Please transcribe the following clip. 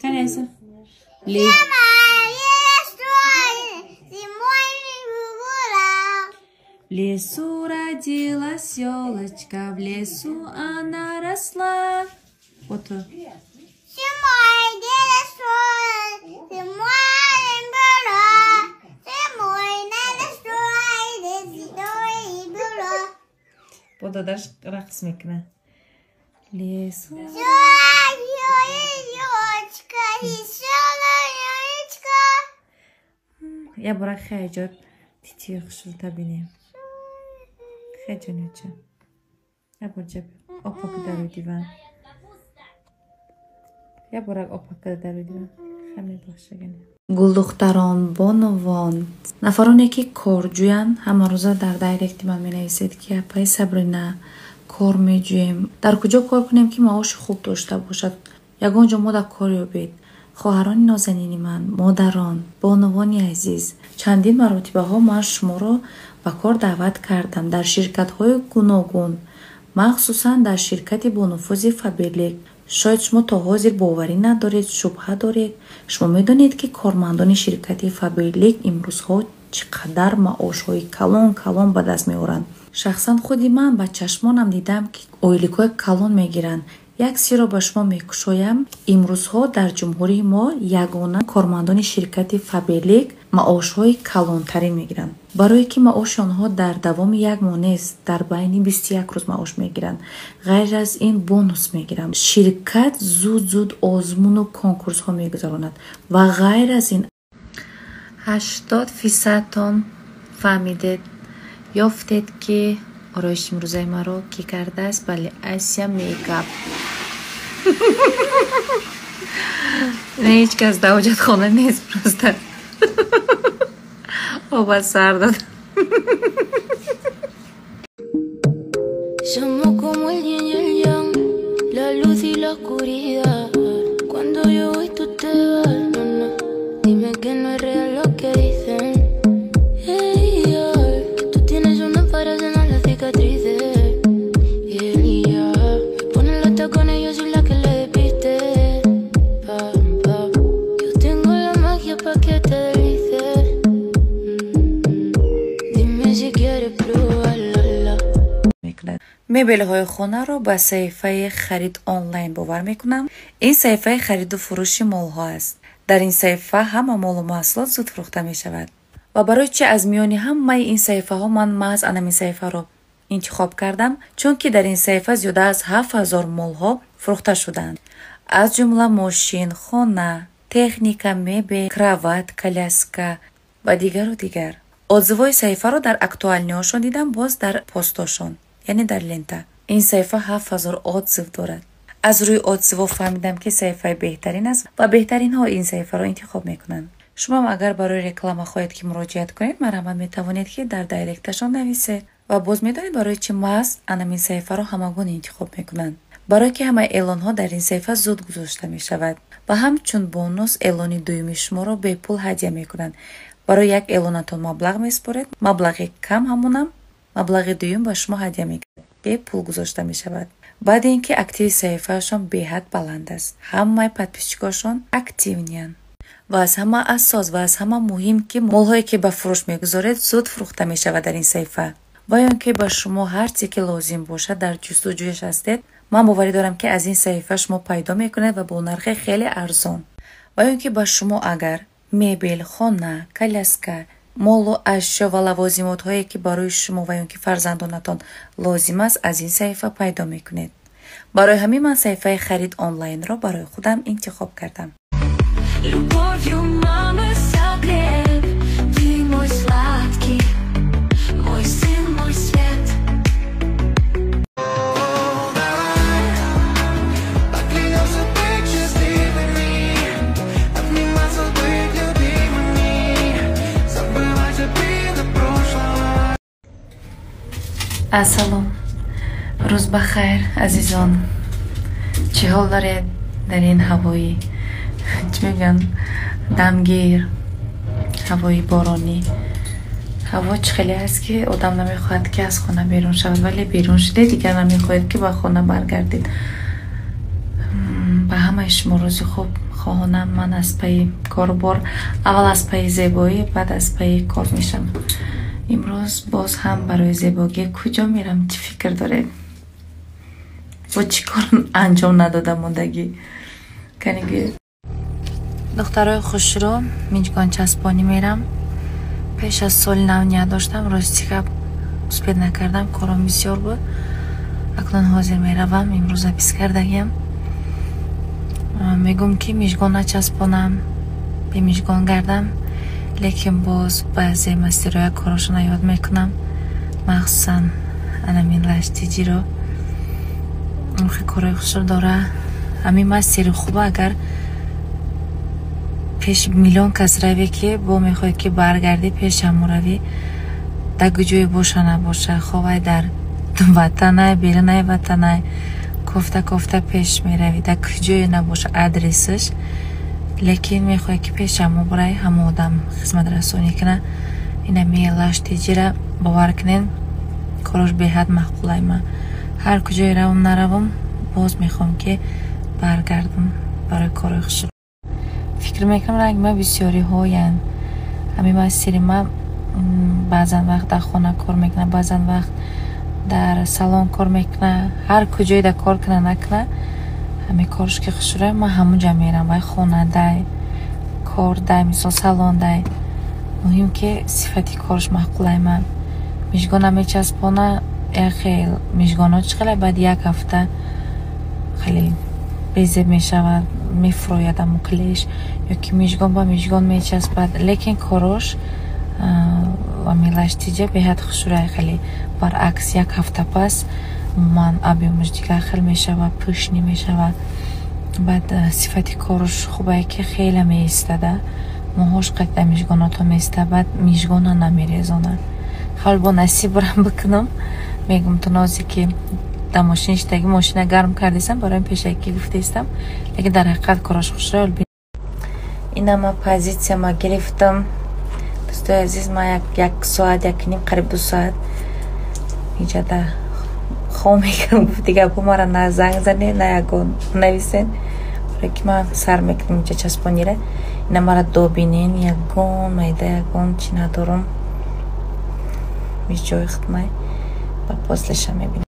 Canessa. В лесу родилась елочка, в лесу она росла. Вот. Вот даже ракс мекна. Лесу. Я брак хайджот титих шулта бинем. Хайджонуча. Я бурджаб опак дару диван. Я брак опак дару диван. Хами бахшагане. Гулдухтарон бонувон. Нафароне ки корҷӯянд ҳама рӯза дар дайректи ман менависед ки апаи Сабрина кор меҷӯем. Дар куҷо кор кунем ки маоши хуб дошта бошад. Ягон ҷо мода кор ёбед. хоҳарони нозанини ман, модарон, бонувони азиз, чандин маротибаҳо ман шуморо ба кор даъват кардам дар ширкатҳои гуногун, махсусан дар ширкати бонуфузи Фаберлик. шояд шумо то ҳозир боварӣ надоред, шубҳа доред. шумо медонед ки кормандони ширкати Фаберлик имрӯзҳо чӣ қадар маошҳои калон ба даст меоранд. шахсан худи ман ба чашмонам дидам ки ойликҳои калон мегиранд. як сирро ба шумо мекушоям. имрӯзҳо дар ҷумҳурии мо ягона кормандони ширкати Фаберлик маошҳои калонтарин мегиранд. барое ки маоши онҳо дар давоми як моҳ нест, дар байни 21 рӯз маош мегиранд. ғайр аз ин бонус мегиранд. ширкат зуд озмуну конкурсҳо мегузаронад ва ғайр аз ин 80% фаҳмидед, ёфтед ки ороиши имрӯзаи маро ки кардааст? Бале, Асия мейкап. не ҳеҷ кас дар ҳоҷатхона нест, просто об аз сар дод. Somos como el yin y el yang, la luz y la oscuridad. Cuando yo voy tú te vas, no, dime que no es real lo que dicen. Hey, que tú tienes una para sanar las cicatrices. Y ella me pone los tacones, yo soy la que le despiste. Yo tengo la magia pa' que te deslices. Dime si quieres probarla. мебелҳои хонаро ба саҳифаи харид онлайн бовар мекунам. ин саҳифаи хариду фурӯши молҳо аст. дар ин саҳифа ҳама молу маҳсулот зуд фурӯхта мешавад. ва барои чи аз миёни ҳамаи ин саҳифаҳо ман маҳз анам ин саҳифаро интихоб кардам, чунки дар ин саҳифа зиёда аз 7000 молҳо фурӯхта шудаанд. аз ҷумла мошин, хона, техника, мебел, крават, коляска ва дигару дигар. отзивои саҳифаро дар актуалниҳошон дидам, боз дар постошон, яъне дар лента. ин саҳифа 7000 отзив дорад. аз рӯи отзиво фаҳмидам ки саҳифаи беҳтарин аст ва беҳтаринҳо ин саҳифаро интихоб мекунанд. шумоам агар барои реклама хоҳед ки муроҷиат кунед, марҳамат метавонед ки дар дайректашон нависед. ва боз медонед барои чи маҳз анам ин саҳифаро ҳамагон интихоб мекунанд. барое ки ҳамаи эълонҳо дар ин саҳифа зуд гузошта мешавад ва ҳамчун бонус эълони дуюми шуморо бепул ҳадя мекунанд. барои як эълонатон маблағ месупоред, маблағи кам ҳамонам маблағи дуюм ба шумо ҳадя мекунад, бепул гузошта мешавад. баъди ин ки активи саҳифаашон беҳад баланд аст, ҳамаи подписчикошон активниянд ва аз ҳама асос ва аз ҳама муҳим ки молҳое ки ба фурӯш мегузоред зуд фурӯхта мешавад дар ин саҳифа. ва ён ки ба шумо ҳар чизе ки лозим бошад дар ҷустуҷӯяш ҳастед, ман боварӣ дорам ки аз ин саҳифа шумо пайдо мекунед ва бо нархи хеле арзон. ва ён ки ба шумо агар мебел, хона, коляска, молу ашё ва лавозимотҳое ки барои шумо ва ён ки фарзандонатон лозим аст, аз ин саҳифа пайдо мекунед. барои ҳамин ман саҳифаи харид онлайнро барои худам интихоб кардам. Любовью мамы согрев, ты мой сладкий, мой сын, мой свет. ассалом, рӯз бахайр азизон. чӣ ҳол доред дар ин ҳавои чӣ мегӯянд дамгир, ҳавои боронӣ? ҳаво чӣ хеле аст ки одам намехоҳад ки аз хона берун шавад, вале берун шуде дигар намехоҳед ки ба хона баргардед. ба ҳама همه شما روزی خوب خواهانم. من از پی کاربار، اول از پی زیبایی، بعد از پی کار میشم. امروز باز هم برای زیبایی کجا میرم؟ چی فکر دارید؟ با چی کار انجام نداده موندگی؟ کنیگی دخترای خوش رو میجگان چسبانی میرم. پیش از سال نو نداشتم، راستی که سپید نکردم، کارم بسیار بود. اکنون حاضر میروم. امروز پیس کردگیم. میگم که میجگان نچسبانم، به میجگان گردم، لیکن باز بعضی مسیرهای کاراشون یاد میکنم، مخصوصا این رشتیجی رو. خیلی کارهای خوش داره. همین مسیر خوبه. اگر پیش میلیون کس روی که با میخوای که برگردی پیش هم روی، در گجوی باشه نباشه، خواه در وطنه بیرنه وطنه، کفته پیش میروی، در گجوی نباشه ادرسش، لیکن میخوای که پیش همو برای همو آدم خدمت رسونی کنه. اینه میلاش تیجیره باور کنین کارش به حد مقبوله. من هر کجای روم نروم باز میخوام که برگردم برای کار خوش. فکر میکنم رنگ ما بسیاری هاین. همین مسیری ما بعضا وقت در خانه کار میکنه، بعضا وقت در سالن کار میکنه. هر کجای در کار کنه نکنه، همین کارش که خوشره ما همونجا میرم. وای خانه دای کار دای، مثلا سالن دای، مهم که صفتی کارش مقبوله. من میشگانم میچسبانه خیلی میشگانه چخیلی بعد یک هفته خیلی بیزه میشود، میفروید مکلیش، یا که میشگان با میشگان میچسبد، لیکن کاروش و میلاشتیجه به حد خوشوره. خیلی برعکس یک هفته پس من ابیومش دیگه خیلی میشود، پوشنی میشود. بعد صفتی کاروش خوبه که خیلی میستده، موهاش قطعه میشگاناتو میسته، بعد میشگانه نمیریزانه. خیلی با نصیب برم بکنم. میگم تو نازی که در ماشینش تگی ماشین گرم کردیستم برای پیش یکی گفتیستم، لیکن در حقیقت کاراش خوش رو. این ما پازیسیا ما گرفتم. دوستای عزیز، ما یک ساعت یک نیم قریب 2 ساعت اینجا در خواه میکنم. دیگه با ما را نه زنگ زنی نه یکون نویسین برای که ما سر میکنم اینجا چسبانی را. این ما را دو بینین، یکون میده یکون چی ندارم میش جای خدمه و پاسلش هم میبینیم.